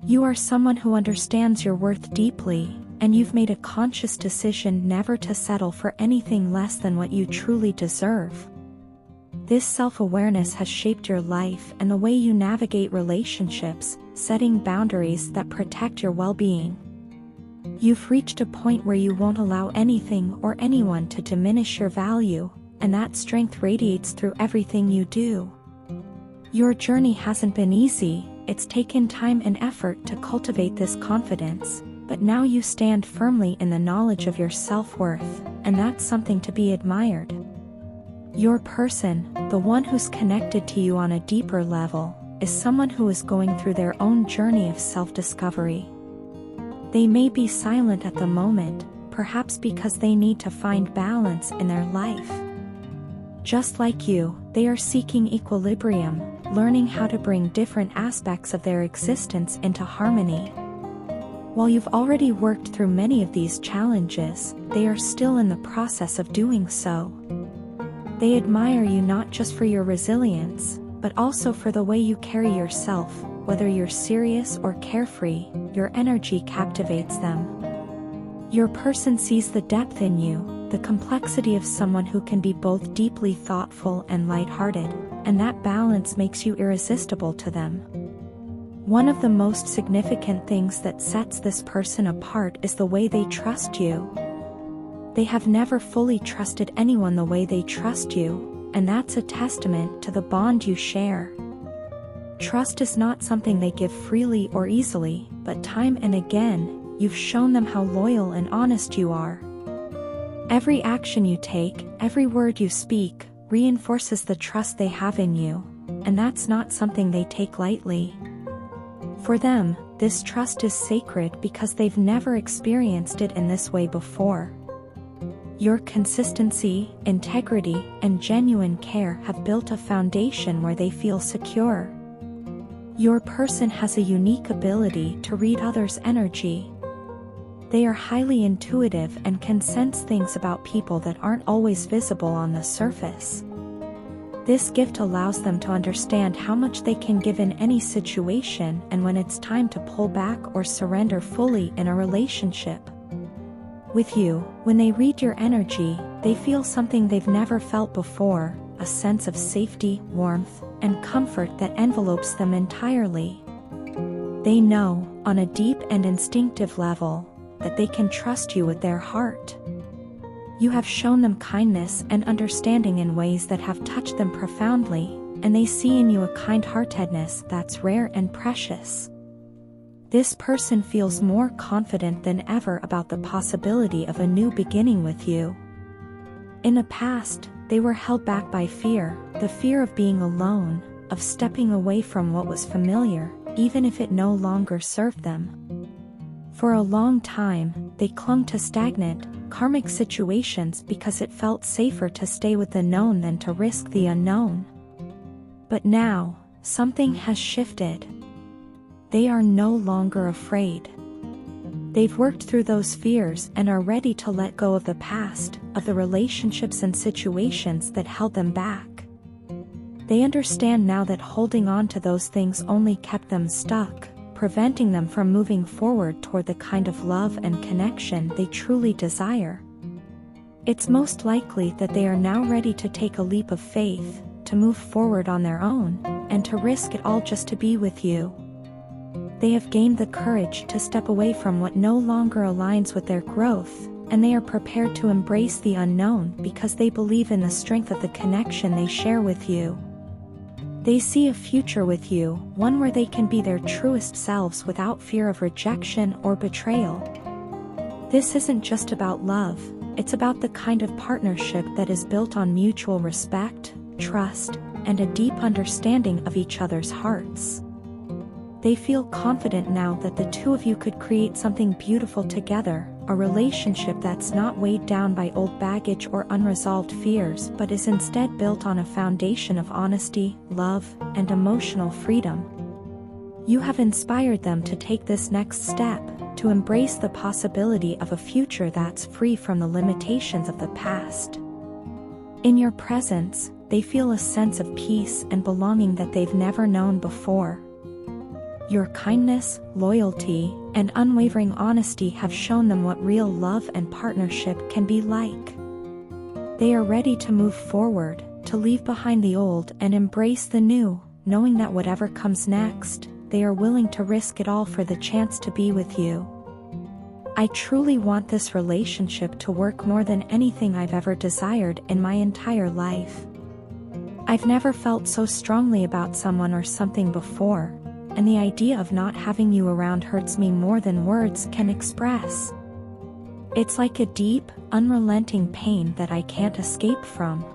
You are someone who understands your worth deeply, and you've made a conscious decision never to settle for anything less than what you truly deserve. This self-awareness has shaped your life and the way you navigate relationships, setting boundaries that protect your well-being. You've reached a point where you won't allow anything or anyone to diminish your value, and that strength radiates through everything you do. Your journey hasn't been easy, it's taken time and effort to cultivate this confidence, but now you stand firmly in the knowledge of your self-worth, and that's something to be admired. Your person, the one who's connected to you on a deeper level, is someone who is going through their own journey of self-discovery. They may be silent at the moment, perhaps because they need to find balance in their life. Just like you, they are seeking equilibrium, learning how to bring different aspects of their existence into harmony. While you've already worked through many of these challenges, they are still in the process of doing so. They admire you not just for your resilience, but also for the way you carry yourself. Whether you're serious or carefree, your energy captivates them. Your person sees the depth in you, the complexity of someone who can be both deeply thoughtful and lighthearted, and that balance makes you irresistible to them. One of the most significant things that sets this person apart is the way they trust you. They have never fully trusted anyone the way they trust you, and that's a testament to the bond you share. Trust is not something they give freely or easily, but time and again, you've shown them how loyal and honest you are. Every action you take, every word you speak, reinforces the trust they have in you, and that's not something they take lightly. For them, this trust is sacred because they've never experienced it in this way before. Your consistency, integrity, and genuine care have built a foundation where they feel secure. Your person has a unique ability to read others' energy. They are highly intuitive and can sense things about people that aren't always visible on the surface. This gift allows them to understand how much they can give in any situation and when it's time to pull back or surrender fully in a relationship. With you, when they read your energy, they feel something they've never felt before, a sense of safety, warmth, and comfort that envelopes them entirely. They know, on a deep and instinctive level, that they can trust you with their heart. You have shown them kindness and understanding in ways that have touched them profoundly, and they see in you a kind-heartedness that's rare and precious. This person feels more confident than ever about the possibility of a new beginning with you. In the past, they were held back by fear, the fear of being alone, of stepping away from what was familiar, even if it no longer served them. For a long time, they clung to stagnant, karmic situations because it felt safer to stay with the known than to risk the unknown. But now, something has shifted. They are no longer afraid. They've worked through those fears and are ready to let go of the past, of the relationships and situations that held them back. They understand now that holding on to those things only kept them stuck, preventing them from moving forward toward the kind of love and connection they truly desire. It's most likely that they are now ready to take a leap of faith, to move forward on their own, and to risk it all just to be with you. They have gained the courage to step away from what no longer aligns with their growth, and they are prepared to embrace the unknown because they believe in the strength of the connection they share with you. They see a future with you, one where they can be their truest selves without fear of rejection or betrayal. This isn't just about love, it's about the kind of partnership that is built on mutual respect, trust, and a deep understanding of each other's hearts. They feel confident now that the two of you could create something beautiful together, a relationship that's not weighed down by old baggage or unresolved fears but is instead built on a foundation of honesty, love, and emotional freedom. You have inspired them to take this next step, to embrace the possibility of a future that's free from the limitations of the past. In your presence, they feel a sense of peace and belonging that they've never known before. Your kindness, loyalty, and unwavering honesty have shown them what real love and partnership can be like. They are ready to move forward, to leave behind the old and embrace the new, knowing that whatever comes next, they are willing to risk it all for the chance to be with you. I truly want this relationship to work more than anything I've ever desired in my entire life. I've never felt so strongly about someone or something before, and the idea of not having you around hurts me more than words can express. It's like a deep, unrelenting pain that I can't escape from.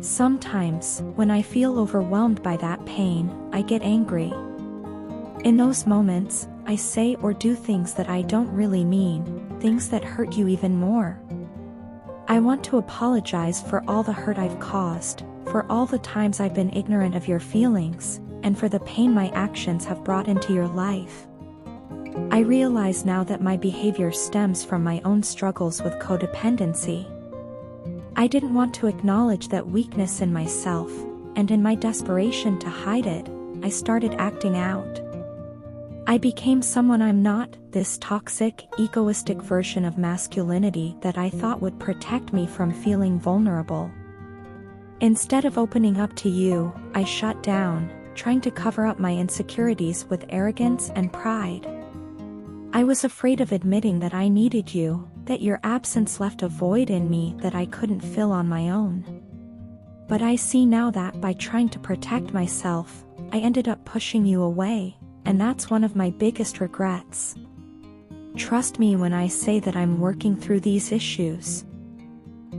Sometimes, when I feel overwhelmed by that pain, I get angry. In those moments, I say or do things that I don't really mean, things that hurt you even more. I want to apologize for all the hurt I've caused, for all the times I've been ignorant of your feelings, and for the pain my actions have brought into your life. I realize now that my behavior stems from my own struggles with codependency. I didn't want to acknowledge that weakness in myself, and in my desperation to hide it, I started acting out. I became someone I'm not, this toxic, egoistic version of masculinity that I thought would protect me from feeling vulnerable. Instead of opening up to you, I shut down, trying to cover up my insecurities with arrogance and pride. I was afraid of admitting that I needed you, that your absence left a void in me that I couldn't fill on my own. But I see now that by trying to protect myself, I ended up pushing you away, and that's one of my biggest regrets. Trust me when I say that I'm working through these issues.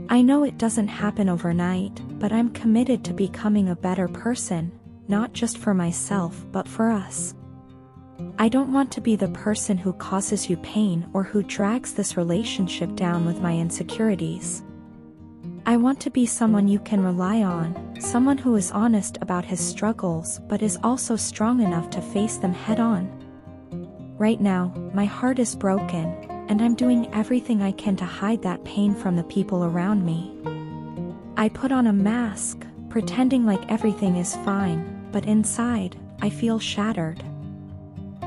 I know it doesn't happen overnight, but I'm committed to becoming a better person, not just for myself but for us. I don't want to be the person who causes you pain or who drags this relationship down with my insecurities. I want to be someone you can rely on, someone who is honest about his struggles but is also strong enough to face them head on. Right now, my heart is broken, and I'm doing everything I can to hide that pain from the people around me. I put on a mask, pretending like everything is fine, but inside, I feel shattered.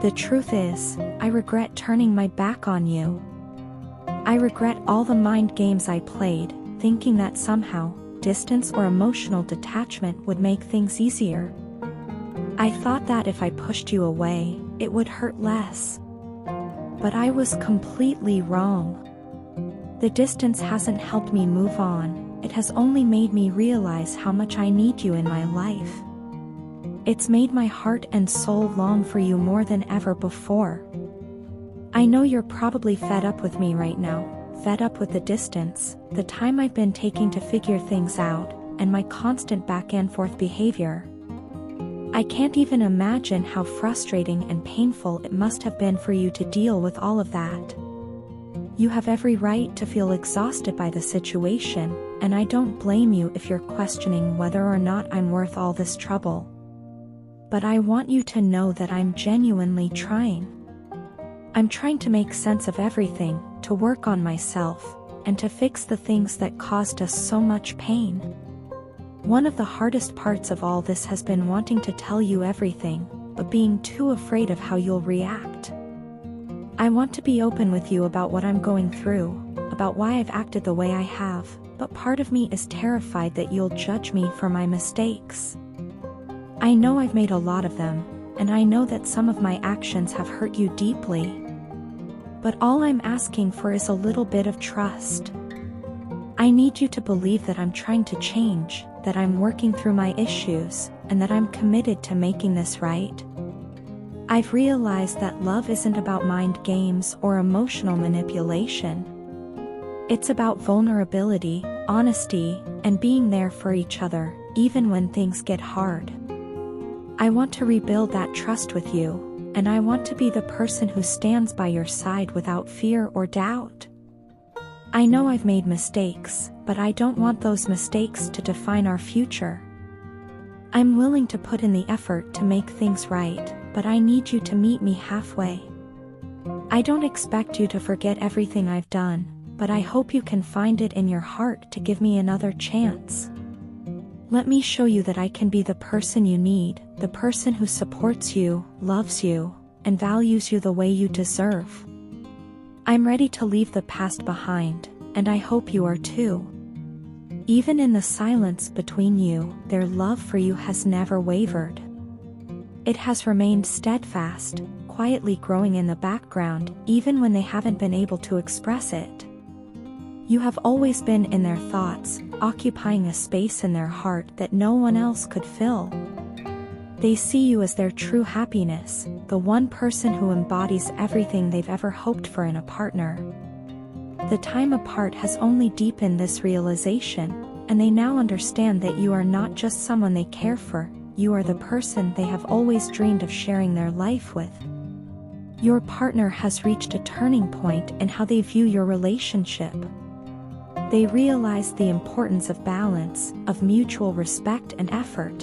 The truth is, I regret turning my back on you. I regret all the mind games I played, thinking that somehow, distance or emotional detachment would make things easier. I thought that if I pushed you away, it would hurt less. But I was completely wrong. The distance hasn't helped me move on, it has only made me realize how much I need you in my life. It's made my heart and soul long for you more than ever before. I know you're probably fed up with me right now, fed up with the distance, the time I've been taking to figure things out, and my constant back and forth behavior. I can't even imagine how frustrating and painful it must have been for you to deal with all of that. You have every right to feel exhausted by the situation, and I don't blame you if you're questioning whether or not I'm worth all this trouble. But I want you to know that I'm genuinely trying. I'm trying to make sense of everything, to work on myself, and to fix the things that caused us so much pain. One of the hardest parts of all this has been wanting to tell you everything, but being too afraid of how you'll react. I want to be open with you about what I'm going through, about why I've acted the way I have, but part of me is terrified that you'll judge me for my mistakes. I know I've made a lot of them, and I know that some of my actions have hurt you deeply. But all I'm asking for is a little bit of trust. I need you to believe that I'm trying to change, that I'm working through my issues, and that I'm committed to making this right. I've realized that love isn't about mind games or emotional manipulation. It's about vulnerability, honesty, and being there for each other, even when things get hard. I want to rebuild that trust with you, and I want to be the person who stands by your side without fear or doubt. I know I've made mistakes, but I don't want those mistakes to define our future. I'm willing to put in the effort to make things right, but I need you to meet me halfway. I don't expect you to forget everything I've done, but I hope you can find it in your heart to give me another chance. Let me show you that I can be the person you need, the person who supports you, loves you, and values you the way you deserve. I'm ready to leave the past behind, and I hope you are too. Even in the silence between you, their love for you has never wavered. It has remained steadfast, quietly growing in the background, even when they haven't been able to express it. You have always been in their thoughts, occupying a space in their heart that no one else could fill. They see you as their true happiness, the one person who embodies everything they've ever hoped for in a partner. The time apart has only deepened this realization, and they now understand that you are not just someone they care for, you are the person they have always dreamed of sharing their life with. Your partner has reached a turning point in how they view your relationship. They realize the importance of balance, of mutual respect and effort.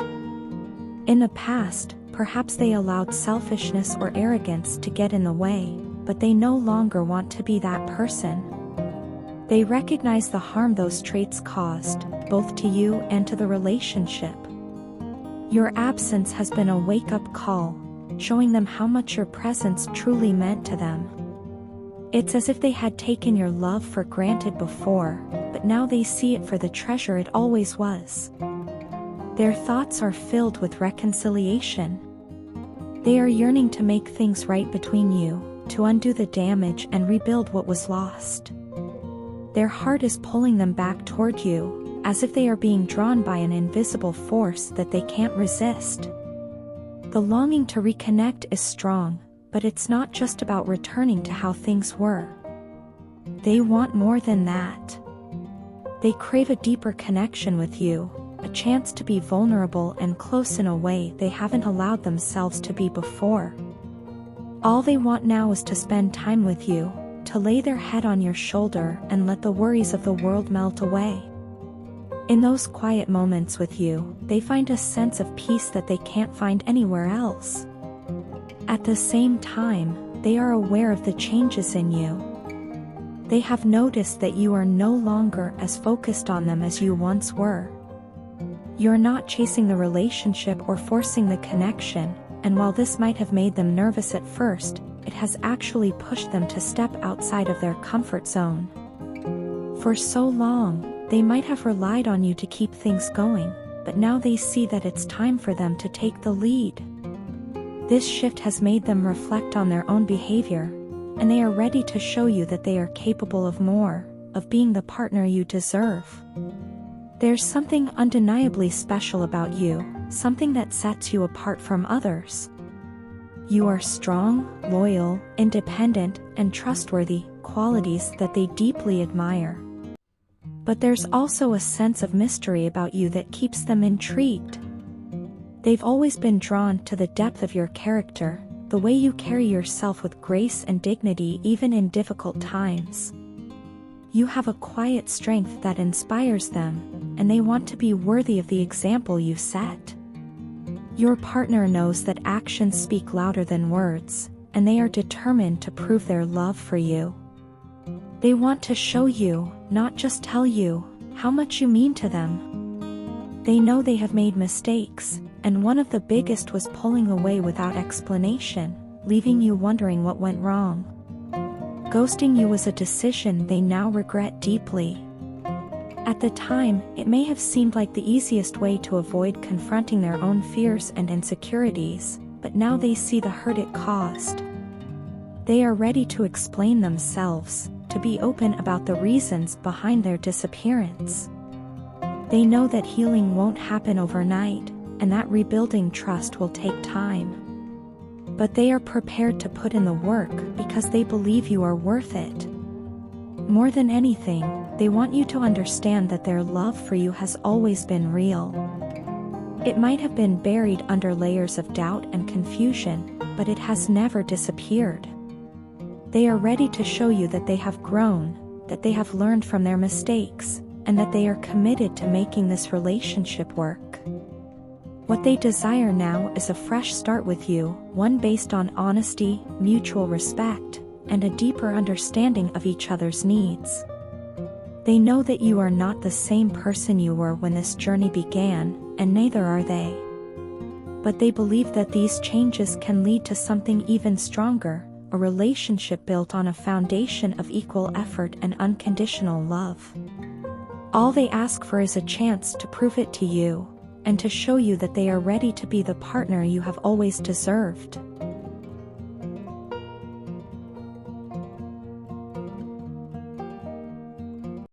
In the past, perhaps they allowed selfishness or arrogance to get in the way, but they no longer want to be that person. They recognize the harm those traits caused, both to you and to the relationship. Your absence has been a wake-up call, showing them how much your presence truly meant to them. It's as if they had taken your love for granted before, but now they see it for the treasure it always was. Their thoughts are filled with reconciliation. They are yearning to make things right between you, to undo the damage and rebuild what was lost. Their heart is pulling them back toward you, as if they are being drawn by an invisible force that they can't resist. The longing to reconnect is strong, but it's not just about returning to how things were. They want more than that. They crave a deeper connection with you, a chance to be vulnerable and close in a way they haven't allowed themselves to be before. All they want now is to spend time with you, to lay their head on your shoulder and let the worries of the world melt away. In those quiet moments with you, they find a sense of peace that they can't find anywhere else. At the same time, they are aware of the changes in you. They have noticed that you are no longer as focused on them as you once were. You're not chasing the relationship or forcing the connection, and while this might have made them nervous at first, it has actually pushed them to step outside of their comfort zone. For so long, they might have relied on you to keep things going, but now they see that it's time for them to take the lead. This shift has made them reflect on their own behavior, and they are ready to show you that they are capable of more, of being the partner you deserve. There's something undeniably special about you, something that sets you apart from others. You are strong, loyal, independent, and trustworthy, qualities that they deeply admire. But there's also a sense of mystery about you that keeps them intrigued. They've always been drawn to the depth of your character, the way you carry yourself with grace and dignity even in difficult times. You have a quiet strength that inspires them, and they want to be worthy of the example you set. Your partner knows that actions speak louder than words, and they are determined to prove their love for you. They want to show you, not just tell you, how much you mean to them. They know they have made mistakes, and one of the biggest was pulling away without explanation, leaving you wondering what went wrong. Ghosting you was a decision they now regret deeply. At the time, it may have seemed like the easiest way to avoid confronting their own fears and insecurities, but now they see the hurt it caused. They are ready to explain themselves, to be open about the reasons behind their disappearance. They know that healing won't happen overnight, and that rebuilding trust will take time. But they are prepared to put in the work because they believe you are worth it. More than anything, they want you to understand that their love for you has always been real. It might have been buried under layers of doubt and confusion, but it has never disappeared. They are ready to show you that they have grown, that they have learned from their mistakes, and that they are committed to making this relationship work. What they desire now is a fresh start with you, one based on honesty, mutual respect, and a deeper understanding of each other's needs. They know that you are not the same person you were when this journey began, and neither are they. But they believe that these changes can lead to something even stronger, a relationship built on a foundation of equal effort and unconditional love. All they ask for is a chance to prove it to you, and to show you that they are ready to be the partner you have always deserved.